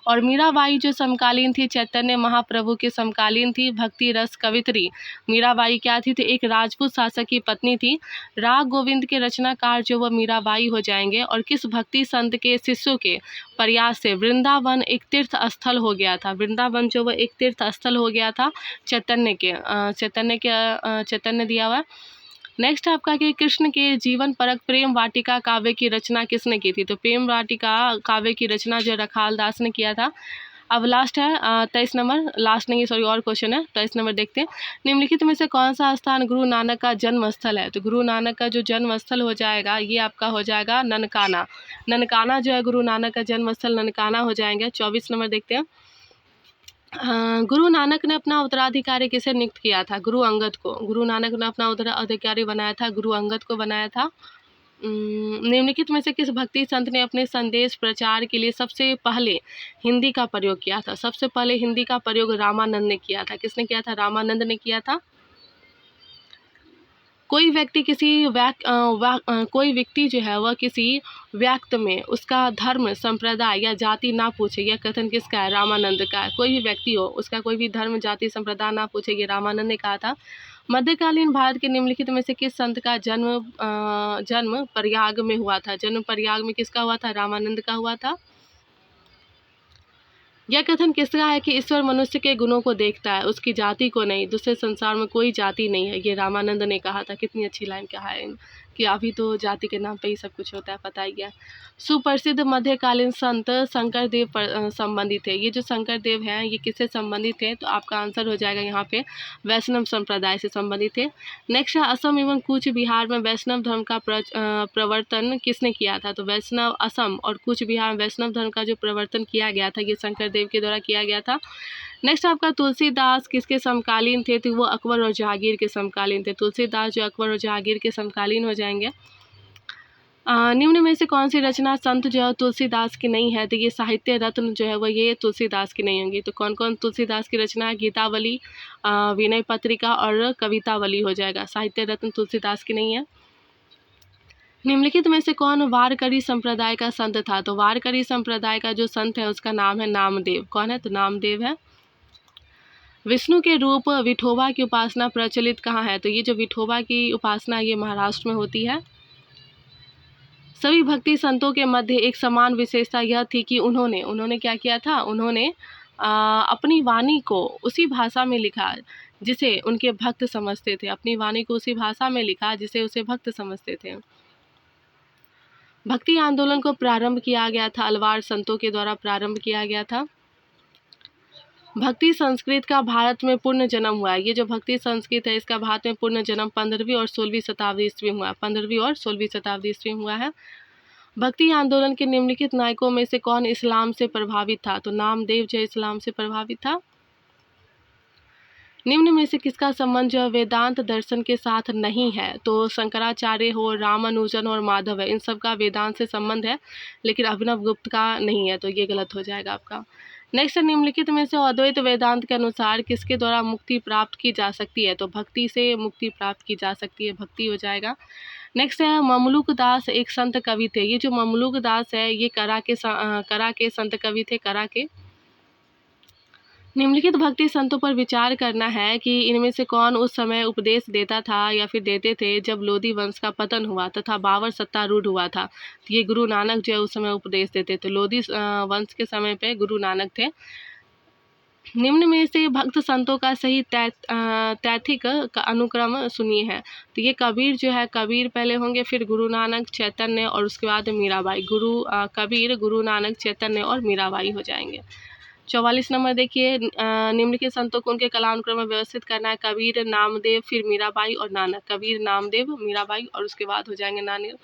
और मीराबाई जो समकालीन थी चैतन्य महाप्रभु के समकालीन थी, भक्ति रस कवित्री। मीराबाई क्या थी? तो एक राजपूत शासक की पत्नी थी। राग गोविंद के रचनाकार जो वह मीराबाई हो जाएंगे। और किस भक्ति संत के शिष्यों के प्रयास से वृंदावन एक तीर्थ स्थल हो गया था? वृंदावन जो वह एक तीर्थ स्थल हो गया था चैतन्य दिया हुआ। नेक्स्ट आपका कि कृष्ण के जीवन परक प्रेम वाटिका काव्य की रचना किसने की थी? तो प्रेम वाटिका काव्य की रचना जो रखाल दास ने किया था। अब लास्ट है 23 नंबर, लास्ट नहीं सॉरी और क्वेश्चन है 23 नंबर देखते हैं। निम्नलिखित में से कौन सा स्थान गुरु नानक का जन्म स्थल है? तो गुरु नानक का जो जन्म स्थल हो जाएगा ये आपका हो जाएगा ननकाना। ननकाना जो है गुरु नानक का जन्म स्थल ननकाना हो जाएंगे। 24 नंबर देखते हैं। गुरु नानक ने अपना उत्तराधिकारी किसे नियुक्त किया था? गुरु अंगद को। गुरु नानक ने अपना उत्तराधिकारी बनाया था, गुरु अंगद को बनाया था। निम्नलिखित में से किस भक्ति संत ने अपने संदेश प्रचार के लिए सबसे पहले हिंदी का प्रयोग किया था? सबसे पहले हिंदी का प्रयोग रामानंद ने किया था। किसने किया था? रामानंद ने किया था। कोई व्यक्ति कोई व्यक्ति जो है वह किसी व्यक्ति में उसका धर्म संप्रदाय या जाति ना पूछे, यह कथन किसका है? रामानंद का है। कोई भी व्यक्ति हो उसका कोई भी धर्म जाति संप्रदाय ना पूछे, ये रामानंद ने कहा था। मध्यकालीन भारत के निम्नलिखित में से किस संत का जन्म प्रयाग में हुआ था? जन्म प्रयाग में किसका हुआ था? रामानंद का हुआ था। यह कथन किसका है कि ईश्वर मनुष्य के गुणों को देखता है, उसकी जाति को नहीं। दूसरे संसार में कोई जाति नहीं है, ये रामानंद ने कहा था। कितनी अच्छी लाइन कहा है कि अभी तो जाति के नाम पे ही सब कुछ होता है, पता ही है। सुप्रसिद्ध मध्यकालीन संत शंकर देव पर संबंधित है। ये जो शंकर देव हैं ये किससे संबंधित है? तो आपका आंसर हो जाएगा यहाँ पे वैष्णव संप्रदाय से संबंधित है। नेक्स्ट है असम एवं कूच बिहार में वैष्णव धर्म का प्रवर्तन किसने किया था? तो वैष्णव असम और कूच बिहार में वैष्णव धर्म का जो प्रवर्तन किया गया था ये शंकर देव के द्वारा किया गया था। नेक्स्ट आपका तुलसीदास किसके समकालीन थे? तो वो अकबर और जहांगीर के समकालीन थे। तुलसीदास जो अकबर और जहांगीर के समकालीन हो जाएंगे। निम्न में से कौन सी रचना संत जो है तुलसीदास की नहीं है? तो ये साहित्य रत्न जो है वो ये तुलसीदास की नहीं होंगी। तो कौन कौन तुलसीदास की रचना है? गीतावली, विनय पत्रिका और कवितावली हो जाएगा। साहित्य रत्न तुलसीदास की नहीं है। निम्नलिखित में से कौन वारकरी संप्रदाय का संत था? तो वारकरी संप्रदाय का जो संत है उसका नाम है नामदेव। कौन है? तो नामदेव है। विष्णु के रूप विठोबा की उपासना प्रचलित कहाँ है? तो ये जो विठोबा की उपासना ये महाराष्ट्र में होती है। सभी भक्ति संतों के मध्य एक समान विशेषता यह थी कि उन्होंने क्या किया था? उन्होंने अपनी वाणी को उसी भाषा में लिखा जिसे उनके भक्त समझते थे। अपनी वाणी को उसी भाषा में लिखा जिसे उसे भक्त समझते थे। भक्ति आंदोलन को प्रारंभ किया गया था अलवार संतों के द्वारा प्रारंभ किया गया था। भक्ति संस्कृत का भारत में पूर्ण जन्म हुआ है। ये जो भक्ति संस्कृत है इसका भारत में पूर्ण जन्म 15वीं और 16वीं शताब्दी ईस्वी में हुआ। 15वीं और 16वीं शताब्दी ईस्वी में हुआ है। भक्ति आंदोलन के निम्नलिखित नायकों में से कौन इस्लाम से प्रभावित था? तो नामदेव जो इस्लाम से प्रभावित था। निम्न में से किसका संबंध जो वेदांत दर्शन के साथ नहीं है? तो शंकराचार्य हो, रामानुजन और माधव है, इन सब का वेदांत से संबंध है लेकिन अभिनव गुप्त का नहीं है, तो ये गलत हो जाएगा आपका। नेक्स्ट निम्नलिखित में से अद्वैत वेदांत के अनुसार किसके द्वारा मुक्ति प्राप्त की जा सकती है? तो भक्ति से मुक्ति प्राप्त की जा सकती है, भक्ति हो जाएगा। नेक्स्ट है ममलूक दास एक संत कवि थे। ये जो ममलूक दास है ये करा के संत कवि थे, करा के। निम्नलिखित भक्ति संतों पर विचार करना है कि इनमें से कौन उस समय उपदेश देता था या फिर देते थे जब लोधी वंश का पतन हुआ तथा बाबर सत्तारूढ़ हुआ था। तो ये गुरु नानक जो है उस समय उपदेश देते थे। लोधी वंश के समय पे गुरु नानक थे। निम्न में से भक्त संतों का सही तैथिक का अनुक्रम सुनिए है। तो ये कबीर जो है, कबीर पहले होंगे, फिर गुरु नानक, चैतन्य और उसके बाद मीराबाई। कबीर, गुरु नानक, चैतन्य और मीराबाई हो जाएंगे। 44 नंबर देखिए, निम्नलिखित संतों को उनके कालानुक्रम में व्यवस्थित करना है। कबीर, नामदेव, फिर मीराबाई और नानक। कबीर, नामदेव, मीराबाई और उसके बाद हो जाएंगे नानक।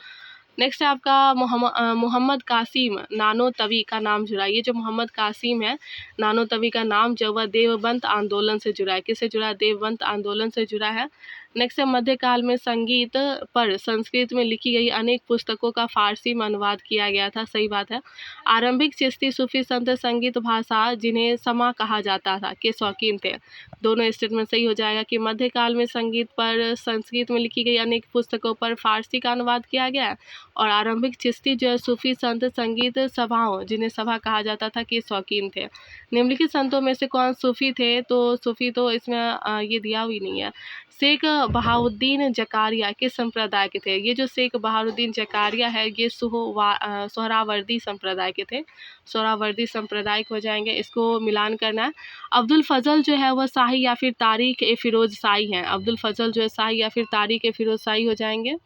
नेक्स्ट है आपका मोहम्मद कासिम नानो तवी का नाम जुड़ा। ये जो मोहम्मद कासिम है नानो तवी का नाम जो वह देवबंद आंदोलन से जुड़ा है। किससे जुड़ा है? देवबंद आंदोलन से जुड़ा है। नेक्स्ट है मध्यकाल में संगीत पर संस्कृत में लिखी गई अनेक पुस्तकों का फारसी में अनुवाद किया गया था। सही बात है। आरंभिक चिश्ती सूफी संत संगीत भाषा जिन्हें समा कहा जाता था के शौकीन थे। दोनों स्टेटमेंट सही हो जाएगा कि मध्यकाल में संगीत पर संस्कृत में लिखी गई अनेक पुस्तकों पर फारसी का अनुवाद किया गया और आरंभिक चिश्ती जो है सूफी संत संगीत सभाओं जिन्हें सभा कहा जाता था के शौकीन थे। निम्नलिखित संतों में से कौन सूफी थे? तो सूफी तो इसमें ये दिया हुई नहीं है। शेख बहाउद्दीन जकारिया किस संप्रदाय के थे? ये जो शेख बहाउद्दीन जकारिया है ये सोहरावर्दी संप्रदाय के थे। सोहरावर्दी संप्रदाय हो जाएंगे, इसको मिलान करना है। अब्दुल फजल जो है वह शाही या फिर तारिक ए फिरोज शाही हैं। अब्दुल फजल जो है शाही या फिर तारिक ए फिरोज शाही हो जाएंगे।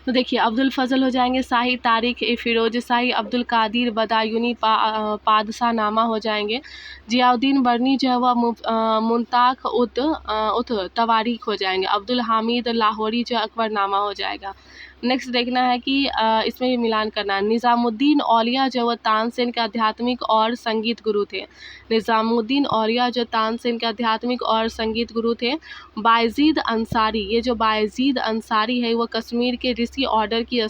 तो देखिए अब्दुल फजल हो जाएंगे शाही, तारिक ए फिरोज शाही, अब्दुल कादिर बदायूनी पादशाह नामा हो जाएंगे। जियाउद्दीन बर्नी जो है वह मुंताक उत तवारीख हो जाएंगे। अब्दुल हामिद लाहौरी जो अकबर नामा हो जाएगा। नेक्स्ट देखना है कि इसमें भी मिलान करना है। निज़ामुद्दीन औलिया जो वह तानसेन के आध्यात्मिक और संगीत गुरु थे। निज़ामुद्दीन औलिया जो तानसेन के आध्यात्मिक और संगीत गुरु थे। बायजीद अंसारी, ये जो बायजीद अंसारी है वो कश्मीर के ऋषि ऑर्डर की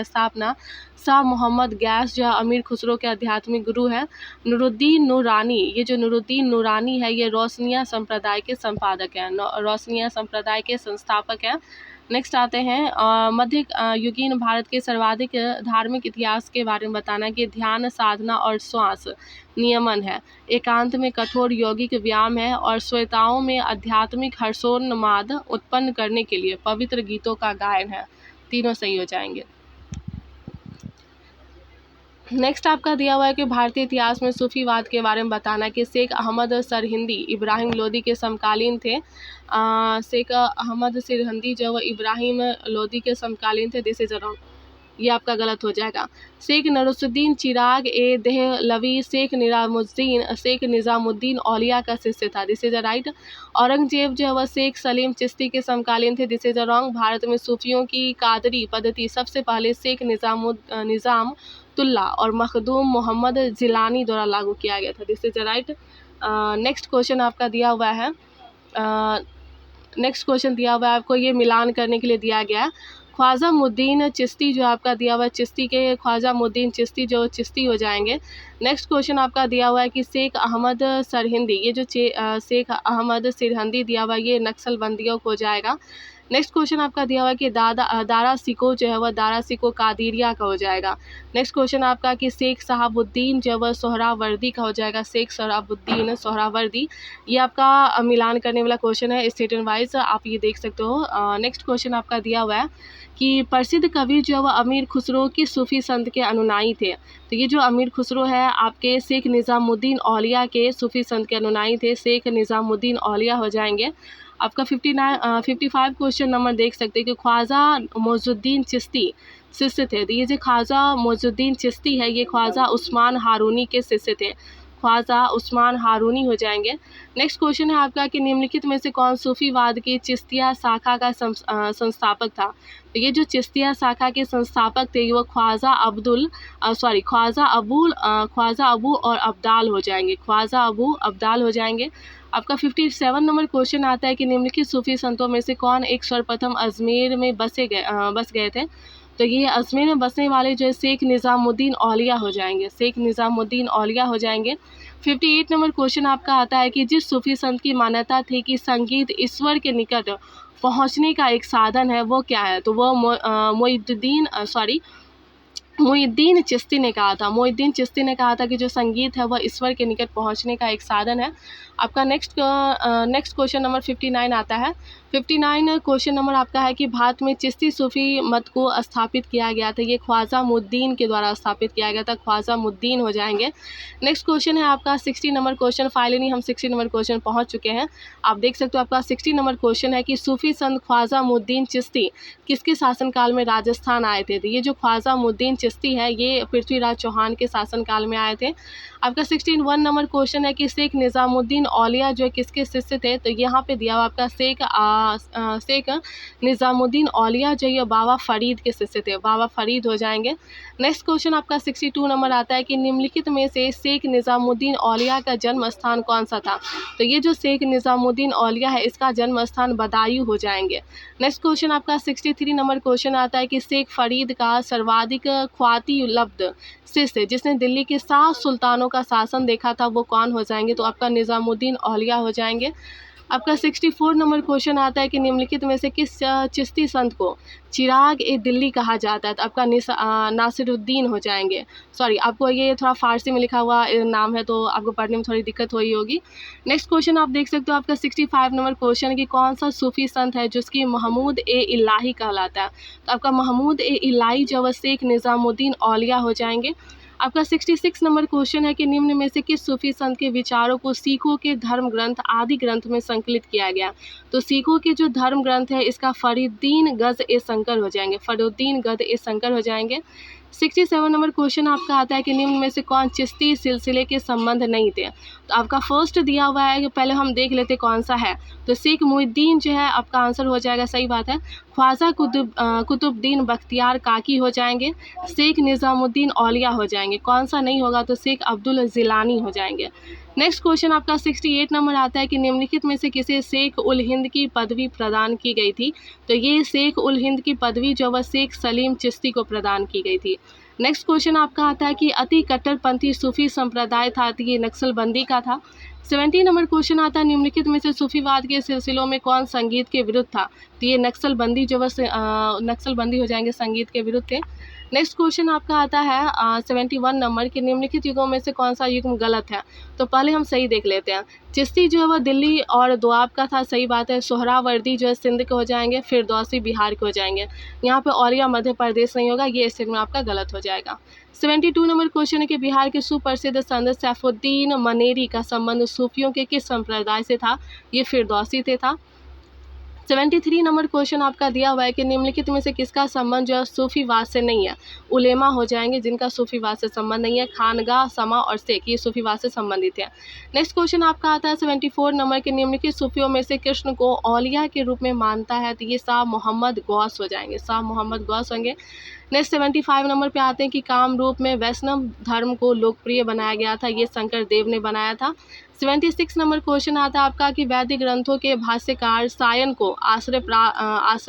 स्थापना शाह मोहम्मद गैस जो अमीर खुसरो के आध्यात्मिक गुरु हैं। नूरुद्दीन नूरानी, ये जो नूरुद्दीन नूरानी है ये रोशनिया संप्रदाय के संपादक हैं, रोशनिया संप्रदाय के संस्थापक हैं। नेक्स्ट आते हैं मध्य युगीन भारत के सर्वाधिक धार्मिक इतिहास के बारे में बताना कि ध्यान साधना और श्वास नियमन है, एकांत में कठोर यौगिक व्यायाम है और श्वेताओं में आध्यात्मिक हर्षोन्माद उत्पन्न करने के लिए पवित्र गीतों का गायन है। तीनों सही हो जाएंगे। नेक्स्ट आपका दिया हुआ है कि भारतीय इतिहास में सूफीवाद के बारे में बताना कि शेख अहमद सरहिंदी इब्राहिम लोदी के समकालीन थे। शेख अहमद सरहिंदी जो इब्राहिम लोदी के समकालीन थे, दिस इज रॉन्ग, ये आपका गलत हो जाएगा। शेख नरुसुद्दीन चिराग ए देहलवी शेख निज़ामुद्दीन औलिया का शिष्य था, दिस इज राइट। औरंगजेब जो है वह शेख सलीम चिश्ती के समकालीन थे, दिस इज रॉन्ग। भारत में सूफियों की कादरी पद्धति सबसे पहले शेख निज़ामुद्दौला और मखदूम मोहम्मद जिलानी द्वारा लागू किया गया था, this is right. Next question आपका दिया हुआ है, नेक्स्ट क्वेश्चन दिया हुआ है आपको, ये मिलान करने के लिए दिया गया है। ख्वाजा मुद्दीन चिश्ती जो आपका दिया हुआ है, चिश्ती के ख्वाजा मुद्दीन चिश्ती जो चिश्ती हो जाएंगे। नेक्स्ट क्वेश्चन आपका दिया हुआ है कि शेख अहमद सरहिंदी, ये जो शेख अहमद सरहिंदी दिया हुआ है ये नक्सलबंदियों को हो जाएगा। नेक्स्ट क्वेश्चन आपका दिया हुआ है कि दारा सिको जो है वह दारा सिको कादिरिया का हो जाएगा। नेक्स्ट क्वेश्चन आपका कि शेख सहाबुद्दीन जो है वह सोहरावर्दी का हो जाएगा, शेख सहाबुद्दीन सोहरावर्दी। ये आपका मिलान करने वाला क्वेश्चन है स्टेट एंड वाइज, आप ये देख सकते हो। नेक्स्ट क्वेश्चन आपका दिया हुआ है कि प्रसिद्ध कवि जो है वह अमीर खुसरो की सूफी संत के अनुयायी थे। तो ये जो अमीर खुसरो है आपके शेख निज़ामुद्दीन औलिया के सूफी संत के अनुयायी थे, शेख निज़ामुद्दीन औलिया हो जाएंगे। आपका 55 क्वेश्चन नंबर देख सकते हैं कि ख्वाजा मोइजुद्दीन चिश्ती शिष्य थे। तो ये जो ख्वाजा मोइजुद्दीन चिश्ती है ये ख्वाजा उस्मान हारूनी के शिष्य थे, ख्वाजा उस्मान हारूनी हो जाएंगे। नेक्स्ट क्वेश्चन है आपका कि निम्नलिखित में से कौन सूफीवाद की चिश्तिया शाखा का संस्थापक था। तो ये जो चिश्तिया शाखा के संस्थापक थे वो ख्वाजा अबू और अब्दाल हो जाएंगे, ख्वाजा अबू अब्दाल हो जाएंगे। आपका 57 नंबर क्वेश्चन आता है कि निम्नलिखित सूफी संतों में से कौन एक सर्वप्रथम अजमेर में बस गए थे। तो ये अजमेर में बसने वाले जो है शेख निज़ामुद्दीन औलिया हो जाएंगे, शेख निज़ामुद्दीन औलिया हो जाएंगे। 58 नंबर क्वेश्चन आपका आता है कि जिस सूफी संत की मान्यता थी कि संगीत ईश्वर के निकट पहुंचने का एक साधन है वो क्या है। तो वो मोइनुद्दीन चिश्ती ने कहा था, मोइनुद्दीन चिश्ती ने कहा था कि जो संगीत है वह ईश्वर के निकट पहुंचने का एक साधन है। आपका नेक्स्ट क्वेश्चन नंबर 59 आता है। 59 क्वेश्चन नंबर आपका है कि भारत में चिश्ती सूफी मत को स्थापित किया गया था, ये ख्वाजा मुद्दीन के द्वारा स्थापित किया गया था, ख्वाजा मुद्दीन हो जाएंगे। नेक्स्ट क्वेश्चन है आपका 60 नंबर क्वेश्चन, फाइनली हम 60 नंबर क्वेश्चन पहुँच चुके हैं। आप देख सकते हो आपका 60 नंबर क्वेश्चन है कि सूफी संत ख्वाजा मुद्दीन चिश्ती किसके शासनकाल में राजस्थान आए थे। तो ये जो ख्वाजा मुद्दीन चिश्ती है ये पृथ्वीराज चौहान के शासनकाल में आए थे। आपका 61 नंबर क्वेश्चन है कि शेख निज़ामुद्दीन औलिया जो किसके शिष्य थे। तो यहाँ पे दिया हुआ आपका शेख निज़ामुद्दीन औलिया जो ये बाबा फरीद के शिष्य थे, बाबा फरीद हो जाएंगे। नेक्स्ट क्वेश्चन आपका 62 नंबर आता है कि निम्नलिखित में से शेख निज़ामुद्दीन औलिया का जन्म स्थान कौन सा था। तो ये जो शेख निज़ामुद्दीन औलिया है इसका जन्म स्थान बदायूं हो जाएंगे। नेक्स्ट क्वेश्चन आपका 63 नंबर क्वेश्चन आता है कि शेख फरीद का सर्वाधिक ख्वाती लब्ध शिष्य जिसने दिल्ली के 7 सुल्तानों का शासन देखा था वो कौन हो जाएंगे। तो आपका निज़ामुद्दीन औलिया हो जाएंगे। आपका 64 नंबर क्वेश्चन आता है कि निम्नलिखित में से किस चिश्ती संत को चिराग ए दिल्ली कहा जाता है। तो आपका नासिरुद्दीन हो जाएंगे। सॉरी, आपको ये थोड़ा फारसी में लिखा हुआ नाम है तो आपको पढ़ने में थोड़ी दिक्कत हुई होगी। नेक्स्ट क्वेश्चन आप देख सकते हो आपका 65 नंबर क्वेश्चन है कि कौन सा सूफी संत है जिसकी महमूद ए इलाही कहलाता है। तो आपका महमूद ए इलाही जो शेख निज़ामुद्दीन औलिया हो जाएंगे। आपका 66 नंबर क्वेश्चन है कि निम्न में से किस सूफी संत के विचारों को सिखों के धर्म ग्रंथ आदि ग्रंथ में संकलित किया गया। तो सिखों के जो धर्म ग्रंथ है इसका फरीदुद्दीन गज ए शंकर हो जाएंगे, फरीदुद्दीन गज ए शंकर हो जाएंगे। 67 नंबर क्वेश्चन आपका आता है कि निम्न में से कौन चिश्ती सिलसिले के संबंध नहीं थे। तो आपका फर्स्ट दिया हुआ है कि पहले हम देख लेते कौन सा है। तो शेख मुइनुद्दीन जो है आपका आंसर हो जाएगा, सही बात है। ख्वाजा कुतुबुद्दीन बख्तियार काकी हो जाएंगे। शेख निज़ामुद्दीन औलिया हो जाएंगे। कौन सा नहीं होगा तो शेख अब्दुल जिलानी हो जाएंगे। नेक्स्ट क्वेश्चन आपका 68 नंबर आता है कि निम्नलिखित में से किसे शेख उल हिंद की पदवी प्रदान की गई थी। तो ये शेख उल हिंद की पदवी जो वह शेख सलीम चिश्ती को प्रदान की गई थी। नेक्स्ट क्वेश्चन आपका आता है कि अति कट्टरपंथी सूफी संप्रदाय था, तो ये नक्सलबंदी का था। 70 नंबर क्वेश्चन आता है निम्नलिखित में से सूफीवाद के सिलसिलों में कौन संगीत के विरुद्ध था। तो ये नक्सलबंदी जो वह नक्सलबंदी हो जाएंगे, संगीत के विरुद्ध थे। नेक्स्ट क्वेश्चन आपका आता है 71 नंबर के निम्नलिखित युगों में से कौन सा युग गलत है। तो पहले हम सही देख लेते हैं। चिश्ती जो है वह दिल्ली और दोआब का था, सही बात है। सोहरावर्दी जो है सिंध के हो जाएंगे, फिरदौसी बिहार के हो जाएंगे। यहाँ पे औलिया मध्य प्रदेश नहीं होगा, ये स्टेटमेंट आपका गलत हो जाएगा। 72 नंबर क्वेश्चन है कि बिहार के सुप्रसिद्ध संत सैफुद्दीन मनेरी का संबंध सूफियों के किस संप्रदाय से था। ये फिरदौसी से था। 73 नंबर क्वेश्चन आपका दिया हुआ है कि निम्नलिखित में से किसका संबंध जो है सूफीवाद से नहीं है। उलेमा हो जाएंगे जिनका सूफीवाद से संबंध नहीं है। खानगा, समा और शेख ये सूफीवाद से संबंधित है। नेक्स्ट क्वेश्चन आपका आता है 74 नंबर के निम्नलिखित सूफियों में से कृष्ण को औलिया के रूप में मानता है। तो ये शाह मोहम्मद गौस हो जाएंगे, शाह मोहम्मद गौस होंगे। नेक्स्ट 75 नंबर पे आते हैं कि काम रूप में वैष्णव धर्म को लोकप्रिय बनाया गया था। ये शंकर देव ने बनाया था। 76 नंबर क्वेश्चन आता है आपका कि वैदिक ग्रंथों के भाष्यकार सायन को आश्रय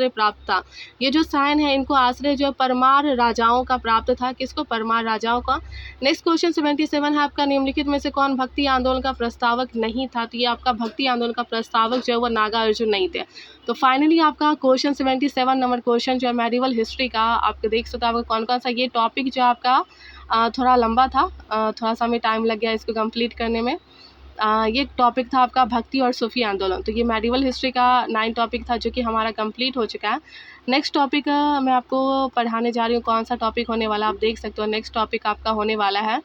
प्राप्त था। ये जो सायन है इनको आश्रय जो परमार राजाओं का प्राप्त था। किसको? परमार राजाओं का। नेक्स्ट क्वेश्चन 77 है आपका निम्नलिखित में से कौन भक्ति आंदोलन का प्रस्तावक नहीं था। तो ये आपका भक्ति आंदोलन का प्रस्तावक जो है वो नागार्जुन नहीं थे। तो फाइनली आपका क्वेश्चन 77 नंबर क्वेश्चन जो है मेडिवल हिस्ट्री का आपको देख सकते हो आपका कौन कौन सा। ये टॉपिक जो आपका थोड़ा लंबा था, थोड़ा सा हमें टाइम लग गया इसको कंप्लीट करने में। ये टॉपिक था आपका भक्ति और सूफी आंदोलन। तो ये मेडिवल हिस्ट्री का 9 टॉपिक था जो कि हमारा कंप्लीट हो चुका है। नेक्स्ट टॉपिक मैं आपको पढ़ाने जा रही हूँ। कौन सा टॉपिक होने वाला आप देख सकते हो। नेक्स्ट टॉपिक आपका होने वाला है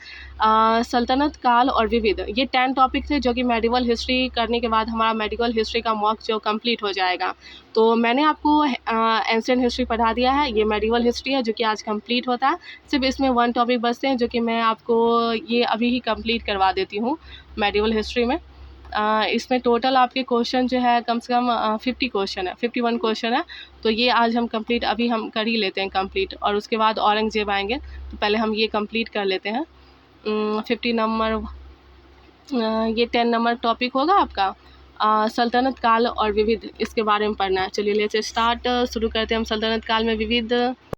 सल्तनत काल और विविध। ये 10 टॉपिक थे जो कि मेडिवल हिस्ट्री करने के बाद हमारा मेडिवल हिस्ट्री का मॉक जो कंप्लीट हो जाएगा। तो मैंने आपको एंशिएंट हिस्ट्री पढ़ा दिया है। ये मेडिवल हिस्ट्री है जो कि आज कंप्लीट होता है। सिर्फ इसमें 1 टॉपिक बचते हैं जो कि मैं आपको ये अभी ही कंप्लीट करवा देती हूँ मेडिवल हिस्ट्री में। इसमें टोटल आपके क्वेश्चन जो है कम से कम 50 क्वेश्चन है, 51 क्वेश्चन है। तो ये आज हम कंप्लीट अभी हम कर ही लेते हैं कंप्लीट, और उसके बाद औरंगजेब आएंगे। तो पहले हम ये कंप्लीट कर लेते हैं। 50 नंबर ये 10 नंबर टॉपिक होगा आपका सल्तनत काल और विविध, इसके बारे में पढ़ना है। चलिए लेट्स स्टार्ट, शुरू करते हैं हम सल्तनत काल में विविध।